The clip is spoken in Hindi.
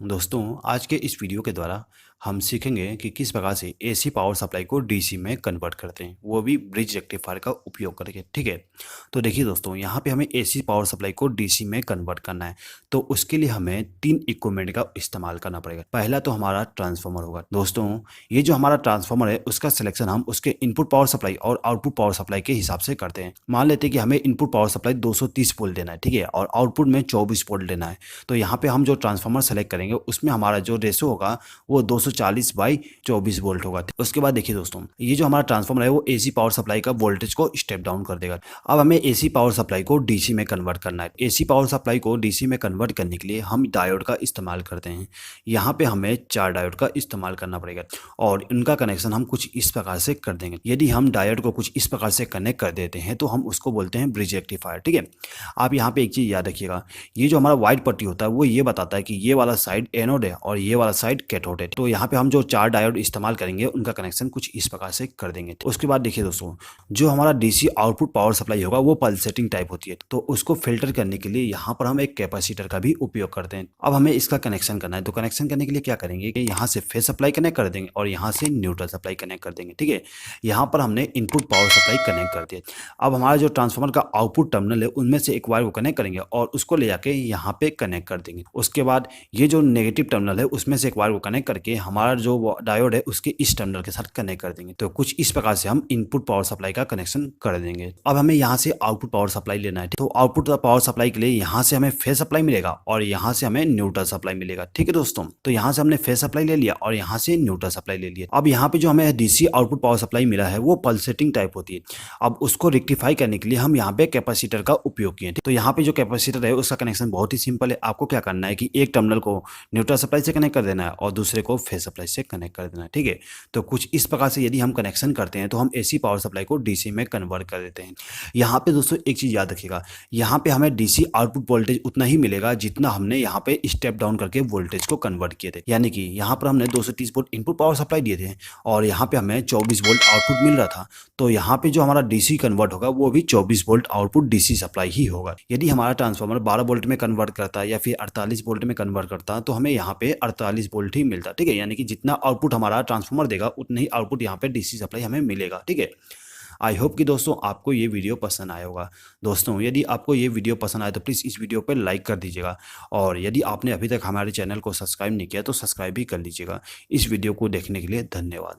दोस्तों, आज के इस वीडियो के द्वारा हम सीखेंगे कि किस प्रकार से एसी पावर सप्लाई को डीसी में कन्वर्ट करते हैं, वो भी ब्रिज रेक्टिफायर का उपयोग करके। ठीक है, तो देखिए दोस्तों, यहाँ पे हमें एसी पावर सप्लाई को डीसी में कन्वर्ट करना है। तो उसके लिए हमें 3 इक्विपमेंट का इस्तेमाल करना पड़ेगा। पहला तो हमारा ट्रांसफार्मर होगा। दोस्तों, ये जो हमारा ट्रांसफार्मर है उसका सिलेक्शन हम उसके इनपुट पावर सप्लाई और आउटपुट पावर सप्लाई के हिसाब से करते हैं। मान लेते हैं कि हमें इनपुट पावर सप्लाई 230 वोल्ट देना है, ठीक है, और आउटपुट में 24 वोल्ट देना है। तो यहाँ पे हम जो ट्रांसफार्मर सेलेक्ट करेंगे उसमें हमारा जो रेशो होगा वो 240/24 वोल्ट होगा। उसके बाद देखिए दोस्तों, ये जो हमारा ट्रांसफार्मर है वो एसी पावर सप्लाई का वोल्टेज को स्टेप डाउन कर देगा। अब हमें एसी पावर सप्लाई को डीसी में कन्वर्ट करना है। एसी पावर सप्लाई को डीसी में कन्वर्ट करने के लिए हम डायोड का इस्तेमाल करते हैं। यहाँ पे हमें 4 डायोड का इस्तेमाल करना पड़ेगा और इनका कनेक्शन हम कुछ इस प्रकार से कर देंगे। यदि हम डायोड को कुछ इस प्रकार से कनेक्ट कर देते हैं तो हम उसको बोलते हैं ब्रिज रेक्टिफायर। ठीक है, आप यहाँ पे एक चीज़ याद रखिएगा, ये जो हमारा व्हाइट पट्टी होता है वो ये बताता है कि ये वाला साइड एनोड है और ये वाला साइड कैथोड है। तो यहाँ पे हम जो 4 डायोड इस्तेमाल करेंगे उनका कनेक्शन कुछ इस प्रकार से कर देंगे। उसके बाद देखिए दोस्तों, जो हमारा डीसी आउटपुट पावर सप्लाई होगा वो पल्सेटिंग टाइप होती है, तो उसको फिल्टर करने के लिए यहाँ पर हम एक कैपेसिटर का भी उपयोग करते हैं। अब हमें इसका कनेक्शन करना है, तो कनेक्शन करने के लिए क्या करेंगे कि यहाँ से फेस सप्लाई कनेक्ट कर देंगे और यहाँ से न्यूट्रल सप्लाई कनेक्ट कर देंगे। ठीक है, यहाँ पर हमने इनपुट पावर सप्लाई कनेक्ट कर दिया। अब हमारा जो ट्रांसफार्मर का आउटपुट टर्मिनल है उनमें से एक वायर को कनेक्ट करेंगे और उसको ले जाके यहाँ पे कनेक्ट कर देंगे। उसके बाद ये जो नेगेटिव टर्मिनल है उसमें से एक वायर को कनेक्ट करके हमारा जो डायोड है उसके इस टर्मिनल के साथ कनेक्ट कर देंगे। तो कुछ इस प्रकार से हम इनपुट पावर सप्लाई का कनेक्शन कर देंगे। अब हमें यहाँ से आउटपुट पावर सप्लाई लेना है, तो आउटपुट पावर सप्लाई के लिए यहाँ से हमें फेस सप्लाई मिलेगा और यहाँ से हमें न्यूट्रल सप्लाई मिलेगा। ठीक है दोस्तों, तो यहाँ से हमने फेस सप्लाई ले लिया और यहाँ से न्यूट्रल सप्लाई ले लिया। अब यहाँ पे जो हमें डीसी आउटपुट पावर सप्लाई मिला है वो पल्सेटिंग टाइप होती है। अब उसको रेक्टिफाई करने के लिए हम यहाँ पे कैपेसिटर का उपयोग किए। तो यहाँ पे जो कैपेसिटर है उसका कनेक्शन बहुत ही सिंपल है। आपको क्या करना है कि एक टर्मिनल को न्यूट्रल सप्लाई से कनेक्ट कर देना है और दूसरे को फेस सप्लाई से कनेक्ट कर देना है। ठीक है, तो कुछ इस प्रकार से यदि हम कनेक्शन करते हैं तो हम एसी पावर सप्लाई को डीसी में कन्वर्ट कर देते हैं। यहाँ पे दोस्तों एक चीज़ याद रखिएगा, यहाँ पे हमें डीसी आउटपुट वोल्टेज उतना ही मिलेगा जितना हमने यहाँ पे स्टेप डाउन करके वोल्टेज को कन्वर्ट किए थे। यानी कि यहाँ पर हमने 230 वोल्ट इनपुट पावर सप्लाई दिए थे और यहाँ पे हमें 24 वोल्ट आउटपुट मिल रहा था। तो यहाँ पे जो हमारा डीसी कन्वर्ट होगा वो भी 24 वोल्ट आउटपुट डीसी सप्लाई ही होगा। यदि हमारा ट्रांसफार्मर 12 वोल्ट में कन्वर्ट करता है या फिर 48 वोल्ट में कन्वर्ट करता है तो हमें यहाँ पे 48 वोल्ट ही मिलता है। ठीक है, यानी कि जितना आउटपुट हमारा ट्रांसफार्मर देगा उतना ही आउटपुट यहाँ पे डीसी सप्लाई हमें मिलेगा। ठीक है, आई होप कि दोस्तों आपको ये वीडियो पसंद आया होगा। दोस्तों, यदि आपको ये वीडियो पसंद आए तो प्लीज़ इस वीडियो पर लाइक कर दीजिएगा और यदि आपने अभी तक हमारे चैनल को सब्सक्राइब नहीं किया तो सब्सक्राइब भी कर लीजिएगा। इस वीडियो को देखने के लिए धन्यवाद।